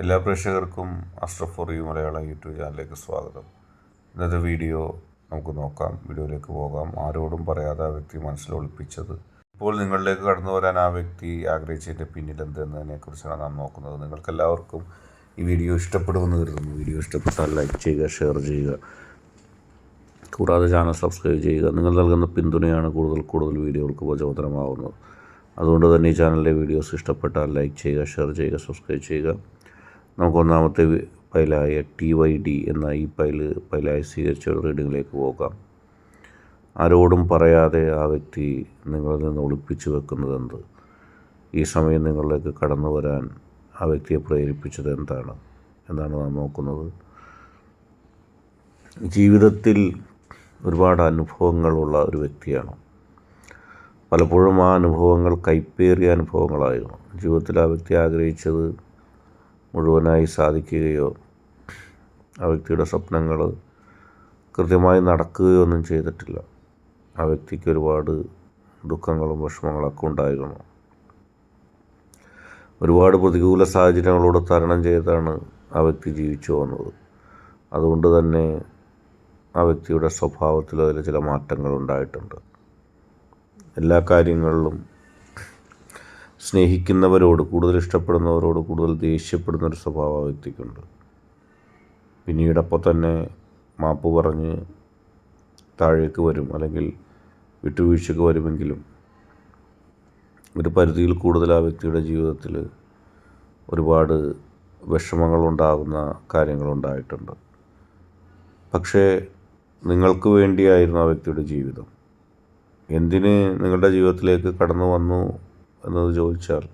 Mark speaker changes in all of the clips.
Speaker 1: എല്ലാ പ്രേക്ഷകർക്കും Ashraf for you Malayala YouTube ചാനലിലേക്ക് സ്വാഗതം. ഇന്നത്തെ വീഡിയോ നമുക്ക് നോക്കാം. വീഡിയോയിലേക്ക് പോകാം. ആരോടും പറയാതെ ആ വ്യക്തി മനസ്സിൽ ഒളിപ്പിച്ചത് ഇപ്പോൾ നിങ്ങളിലേക്ക് കടന്നു വരാൻ ആ വ്യക്തി ആഗ്രഹിച്ചതിൻ്റെ പിന്നിൽ എന്തെന്നതിനെക്കുറിച്ചാണ് നാം നോക്കുന്നത്. നിങ്ങൾക്കെല്ലാവർക്കും ഈ വീഡിയോ ഇഷ്ടപ്പെടുമെന്ന് കരുതുന്നു. വീഡിയോ ഇഷ്ടപ്പെട്ടാൽ ലൈക്ക് ചെയ്യുക, ഷെയർ ചെയ്യുക, കൂടാതെ ചാനൽ സബ്സ്ക്രൈബ് ചെയ്യുക. നിങ്ങൾ നൽകുന്ന പിന്തുണയാണ് കൂടുതൽ വീഡിയോകൾക്ക് പ്രചോദനമാകുന്നത്. അതുകൊണ്ട് തന്നെ ഈ ചാനലിലെ വീഡിയോസ് ഇഷ്ടപ്പെട്ടാൽ ലൈക്ക് ചെയ്യുക, ഷെയർ ചെയ്യുക, സബ്സ്ക്രൈബ് ചെയ്യുക. നമുക്ക് ഒന്നാമത്തെ ഫയലായ TYD എന്ന ഈ ഫയലായി സ്വീകരിച്ച ഒരു റീഡിങ്ങിലേക്ക് പോകാം. ആരോടും പറയാതെ ആ വ്യക്തി നിങ്ങളിൽ നിന്ന് ഒളിപ്പിച്ചു വെക്കുന്നത് എന്ത്? ഈ സമയം നിങ്ങളിലേക്ക് കടന്നു വരാൻ ആ വ്യക്തിയെ പ്രേരിപ്പിച്ചത് എന്നാണ് നാം നോക്കുന്നത്. ജീവിതത്തിൽ ഒരുപാട് അനുഭവങ്ങളുള്ള ഒരു വ്യക്തിയാണ്. പലപ്പോഴും ആ അനുഭവങ്ങൾ കൈപ്പേറിയ അനുഭവങ്ങളായിരുന്നു. ജീവിതത്തിൽ ആ വ്യക്തി ആഗ്രഹിച്ചത് മുഴുവനായി സാധിക്കുകയോ ആ വ്യക്തിയുടെ സ്വപ്നങ്ങൾ കൃത്യമായി നടക്കുകയോ ഒന്നും ചെയ്തിട്ടില്ല. ആ വ്യക്തിക്ക് ഒരുപാട് ദുഃഖങ്ങളും വിഷമങ്ങളൊക്കെ ഉണ്ടായിരുന്നു. ഒരുപാട് പ്രതികൂല സാഹചര്യങ്ങളോട് തരണം ചെയ്താണ് ആ വ്യക്തി ജീവിച്ചു വന്നത്. അതുകൊണ്ട് തന്നെ ആ വ്യക്തിയുടെ സ്വഭാവത്തിൽ അതിൽ ചില മാറ്റങ്ങൾ ഉണ്ടായിട്ടുണ്ട്. എല്ലാ കാര്യങ്ങളിലും സ്നേഹിക്കുന്നവരോട്, കൂടുതൽ ഇഷ്ടപ്പെടുന്നവരോട് കൂടുതൽ ദേഷ്യപ്പെടുന്നൊരു സ്വഭാവം ആ വ്യക്തിക്കുണ്ട്. പിന്നീടപ്പോൾ തന്നെ മാപ്പ് പറഞ്ഞ് താഴേക്ക് വരും, അല്ലെങ്കിൽ വിട്ടുവീഴ്ചയ്ക്ക് വരുമെങ്കിലും ഒരു പരിധിയിൽ കൂടുതൽ ആ വ്യക്തിയുടെ ജീവിതത്തിൽ ഒരുപാട് വിഷമങ്ങളുണ്ടാകുന്ന കാര്യങ്ങളുണ്ടായിട്ടുണ്ട്. പക്ഷേ നിങ്ങൾക്ക് വേണ്ടിയായിരുന്നു ആ വ്യക്തിയുടെ ജീവിതം. എന്തിന് നിങ്ങളുടെ ജീവിതത്തിലേക്ക് കടന്നു വന്നു എന്നത് ചോദിച്ചാൽ,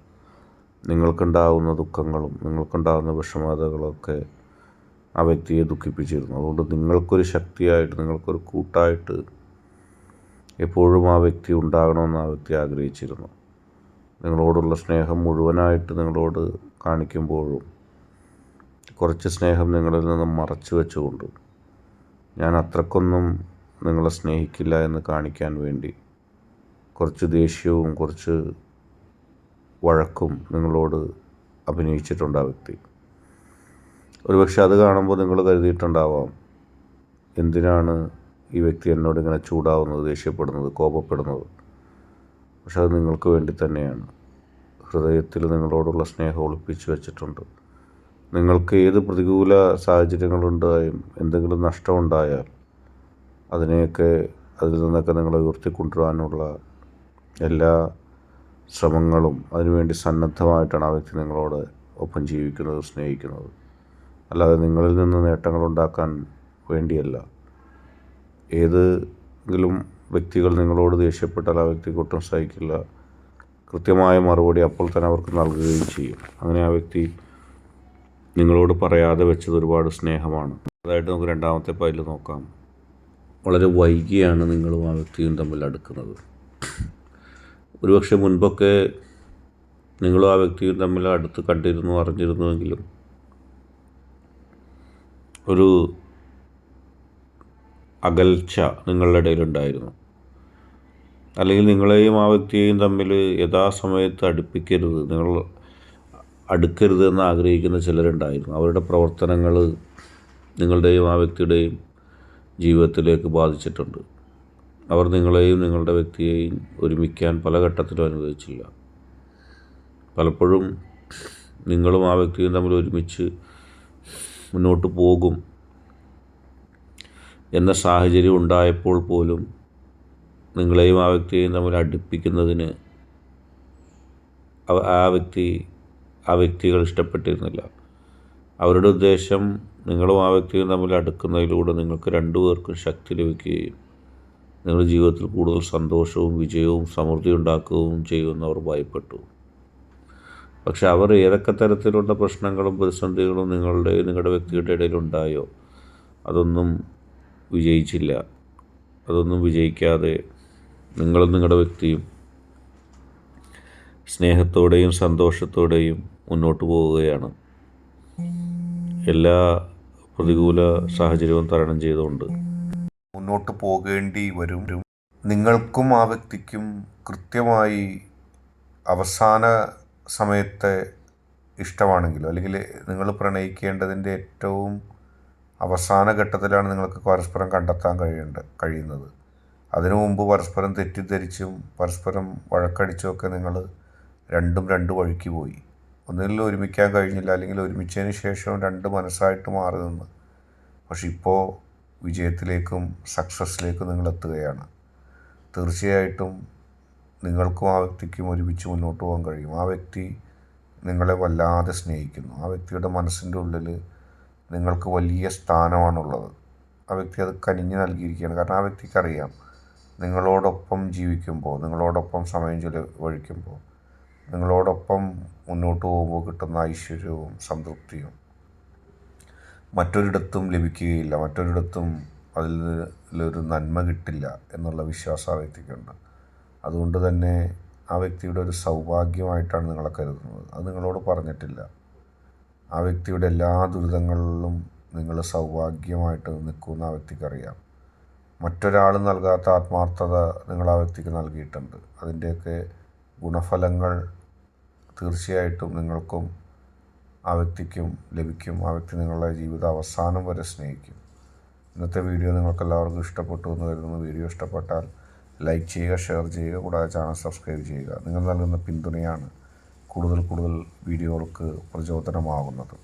Speaker 1: നിങ്ങൾക്കുണ്ടാകുന്ന ദുഃഖങ്ങളും നിങ്ങൾക്കുണ്ടാകുന്ന വിഷമതകളൊക്കെ ആ വ്യക്തിയെ ദുഃഖിപ്പിച്ചിരുന്നു. അതുകൊണ്ട് നിങ്ങൾക്കൊരു ശക്തിയായിട്ട്, നിങ്ങൾക്കൊരു കൂട്ടായിട്ട് എപ്പോഴും ആ വ്യക്തി ഉണ്ടാകണമെന്ന് ആ വ്യക്തി ആഗ്രഹിച്ചിരുന്നു. നിങ്ങളോടുള്ള സ്നേഹം മുഴുവനായിട്ട് നിങ്ങളോട് കാണിക്കുമ്പോഴും കുറച്ച് സ്നേഹം നിങ്ങളിൽ നിന്നും മറച്ചു വെച്ചുകൊണ്ട്, ഞാൻ അത്രക്കൊന്നും നിങ്ങളെ സ്നേഹിക്കില്ല എന്ന് കാണിക്കാൻ വേണ്ടി കുറച്ച് ദേഷ്യവും കുറച്ച് വഴക്കും നിങ്ങളോട് അഭിനയിച്ചിട്ടുണ്ട് ആ വ്യക്തി. ഒരുപക്ഷെ അത് കാണുമ്പോൾ നിങ്ങൾ കരുതിയിട്ടുണ്ടാവാം, എന്തിനാണ് ഈ വ്യക്തി എന്നോട് ഇങ്ങനെ ചൂടാവുന്നത്, ദേഷ്യപ്പെടുന്നത്, കോപപ്പെടുന്നത്. പക്ഷെ അത് നിങ്ങൾക്ക് വേണ്ടി തന്നെയാണ്. ഹൃദയത്തിൽ നിങ്ങളോടുള്ള സ്നേഹം ഒളിപ്പിച്ചു വെച്ചിട്ടുണ്ട്. നിങ്ങൾക്ക് ഏത് പ്രതികൂല സാഹചര്യങ്ങളുണ്ടായും എന്തെങ്കിലും നഷ്ടമുണ്ടായാൽ അതിൽ നിന്നൊക്കെ നിങ്ങളെ ഉയർത്തിക്കൊണ്ടുവരാനുള്ള എല്ലാ ശ്രമങ്ങളും അതിനുവേണ്ടി സന്നദ്ധമായിട്ടാണ് ആ വ്യക്തി നിങ്ങളോട് ഒപ്പം ജീവിക്കുന്നത്, സ്നേഹിക്കുന്നത്. അല്ലാതെ നിങ്ങളിൽ നിന്ന് നേട്ടങ്ങളുണ്ടാക്കാൻ വേണ്ടിയല്ല. ഏതെങ്കിലും വ്യക്തികൾ നിങ്ങളോട് ദേഷ്യപ്പെട്ടാൽ ആ വ്യക്തിക്ക് ഒട്ടും സഹിക്കില്ല. കൃത്യമായ മറുപടി അപ്പോൾ തന്നെ അവർക്ക് നൽകുകയും ചെയ്യും. അങ്ങനെ ആ വ്യക്തി നിങ്ങളോട് പറയാതെ വെച്ചത് ഒരുപാട് സ്നേഹമാണ്. അതായിട്ട് നമുക്ക് രണ്ടാമത്തെ ഫയൽ നോക്കാം. വളരെ വൈകിയാണ് നിങ്ങളും ആ വ്യക്തിയും തമ്മിൽ അടുക്കുന്നത്. ഒരുപക്ഷെ മുൻപൊക്കെ നിങ്ങളും ആ വ്യക്തിയും തമ്മിൽ അടുത്ത് കണ്ടിരുന്നു, അറിഞ്ഞിരുന്നുവെങ്കിലും ഒരു അകൽച്ച നിങ്ങളുടെ ഇടയിലുണ്ടായിരുന്നു. അല്ലെങ്കിൽ നിങ്ങളെയും ആ വ്യക്തിയെയും തമ്മിൽ യഥാസമയത്ത് നിങ്ങൾ അടുക്കരുത് എന്ന് ആഗ്രഹിക്കുന്ന ചിലരുണ്ടായിരുന്നു. അവരുടെ പ്രവർത്തനങ്ങൾ നിങ്ങളുടെയും ആ വ്യക്തിയുടെയും ജീവിതത്തിലേക്ക് ബാധിച്ചിട്ടുണ്ട്. അവർ നിങ്ങളെയും നിങ്ങളുടെ വ്യക്തിയെയും ഒരുമിക്കാൻ പല ഘട്ടത്തിലും അനുവദിച്ചില്ല. പലപ്പോഴും നിങ്ങളും ആ വ്യക്തിയും തമ്മിൽ ഒരുമിച്ച് മുന്നോട്ട് പോകും എന്ന സാഹചര്യം ഉണ്ടായപ്പോൾ പോലും നിങ്ങളെയും ആ വ്യക്തിയെയും തമ്മിൽ അടുപ്പിക്കുന്നതിന് ആ വ്യക്തികൾ ഇഷ്ടപ്പെട്ടിരുന്നില്ല. അവരുടെ ഉദ്ദേശം നിങ്ങളും ആ വ്യക്തിയും തമ്മിൽ അടുക്കുന്നതിലൂടെ നിങ്ങൾക്ക് രണ്ടുപേർക്കും ശക്തി ലഭിക്കുകയും നിങ്ങളുടെ ജീവിതത്തിൽ കൂടുതൽ സന്തോഷവും വിജയവും സമൃദ്ധി ഉണ്ടാക്കുകയും ചെയ്യുമെന്ന് അവർ ഭയപ്പെട്ടു. പക്ഷെ അവർ ഏതൊക്കെ തരത്തിലുള്ള പ്രശ്നങ്ങളും പ്രതിസന്ധികളും നിങ്ങളുടെ വ്യക്തിയുടെ ഇടയിലുണ്ടായോ അതൊന്നും വിജയിച്ചില്ല. അതൊന്നും വിജയിക്കാതെ നിങ്ങളും നിങ്ങളുടെ വ്യക്തിയും സ്നേഹത്തോടെയും സന്തോഷത്തോടെയും മുന്നോട്ട് പോവുകയാണ്. എല്ലാ പ്രതികൂല സാഹചര്യവും തരണം ചെയ്തുകൊണ്ട് മുന്നോട്ട് പോകേണ്ടി വരും. നിങ്ങൾക്കും ആ വ്യക്തിക്കും കൃത്യമായി അവസാന സമയത്തെ ഇഷ്ടമാണെങ്കിലോ അല്ലെങ്കിൽ നിങ്ങൾ പ്രണയിക്കേണ്ടതിൻ്റെ ഏറ്റവും അവസാന ഘട്ടത്തിലാണ് നിങ്ങൾക്ക് പരസ്പരം കണ്ടെത്താൻ കഴിയുന്നത്. അതിനു മുമ്പ് പരസ്പരം തെറ്റിദ്ധരിച്ചും പരസ്പരം വഴക്കടിച്ചുമൊക്കെ നിങ്ങൾ രണ്ടും രണ്ട് വഴിക്ക് പോയി. ഒന്നുകിൽ ഒരുമിക്കാൻ കഴിഞ്ഞില്ല, അല്ലെങ്കിൽ ഒരുമിച്ചതിന് ശേഷം രണ്ട് മനസ്സായിട്ട് മാറി നിന്ന്. പക്ഷെ ഇപ്പോൾ വിജയത്തിലേക്കും സക്സസ്സിലേക്കും നിങ്ങൾ എത്തുകയാണ്. തീർച്ചയായിട്ടും നിങ്ങൾക്കും ആ വ്യക്തിക്കും ഒരുമിച്ച് മുന്നോട്ട് പോകാൻ കഴിയും. ആ വ്യക്തി നിങ്ങളെ വല്ലാതെ സ്നേഹിക്കുന്നു. ആ വ്യക്തിയുടെ മനസ്സിൻ്റെ ഉള്ളിൽ നിങ്ങൾക്ക് വലിയ സ്ഥാനമാണുള്ളത്. ആ വ്യക്തി അത് കനിഞ്ഞ് നൽകിയിരിക്കുകയാണ്. കാരണം ആ വ്യക്തിക്കറിയാം നിങ്ങളോടൊപ്പം ജീവിക്കുമ്പോൾ, നിങ്ങളോടൊപ്പം സമയം ചെലവഴിക്കുമ്പോൾ, നിങ്ങളോടൊപ്പം മുന്നോട്ട് പോകുമ്പോൾ കിട്ടുന്ന ഐശ്വര്യവും സംതൃപ്തിയും മറ്റൊരിടത്തും ലഭിക്കുകയില്ല. മറ്റൊരിടത്തും അതിലൊരു നന്മ കിട്ടില്ല എന്നുള്ള വിശ്വാസം ആ വ്യക്തിക്കുണ്ട്. അതുകൊണ്ട് തന്നെ ആ വ്യക്തിയുടെ ഒരു സൗഭാഗ്യമായിട്ടാണ് നിങ്ങളെ കരുതുന്നത്. അത് നിങ്ങളോട് പറഞ്ഞിട്ടില്ല. ആ വ്യക്തിയുടെ എല്ലാ ദുരിതങ്ങളിലും നിങ്ങൾ സൗഭാഗ്യമായിട്ട് നിൽക്കുന്ന ആ വ്യക്തിക്കറിയാം. മറ്റൊരാൾ നൽകാത്ത ആത്മാർത്ഥത നിങ്ങൾ ആ വ്യക്തിക്ക് നൽകിയിട്ടുണ്ട്. അതിൻ്റെയൊക്കെ ഗുണഫലങ്ങൾ തീർച്ചയായിട്ടും നിങ്ങൾക്കും ആ വ്യക്തിക്കും ലഭിക്കും. ആ വ്യക്തി നിങ്ങളുടെ ജീവിത അവസാനം വരെ സ്നേഹിക്കും. ഇന്നത്തെ വീഡിയോ നിങ്ങൾക്കെല്ലാവർക്കും ഇഷ്ടപ്പെട്ടു എന്ന് കരുതുന്നു. വീഡിയോ ഇഷ്ടപ്പെട്ടാൽ ലൈക്ക് ചെയ്യുക, ഷെയർ ചെയ്യുക, കൂടാതെ ചാനൽ സബ്സ്ക്രൈബ് ചെയ്യുക. നിങ്ങൾ നൽകുന്ന പിന്തുണയാണ് കൂടുതൽ വീഡിയോകൾക്ക് പ്രചോദനമാകുന്നത്.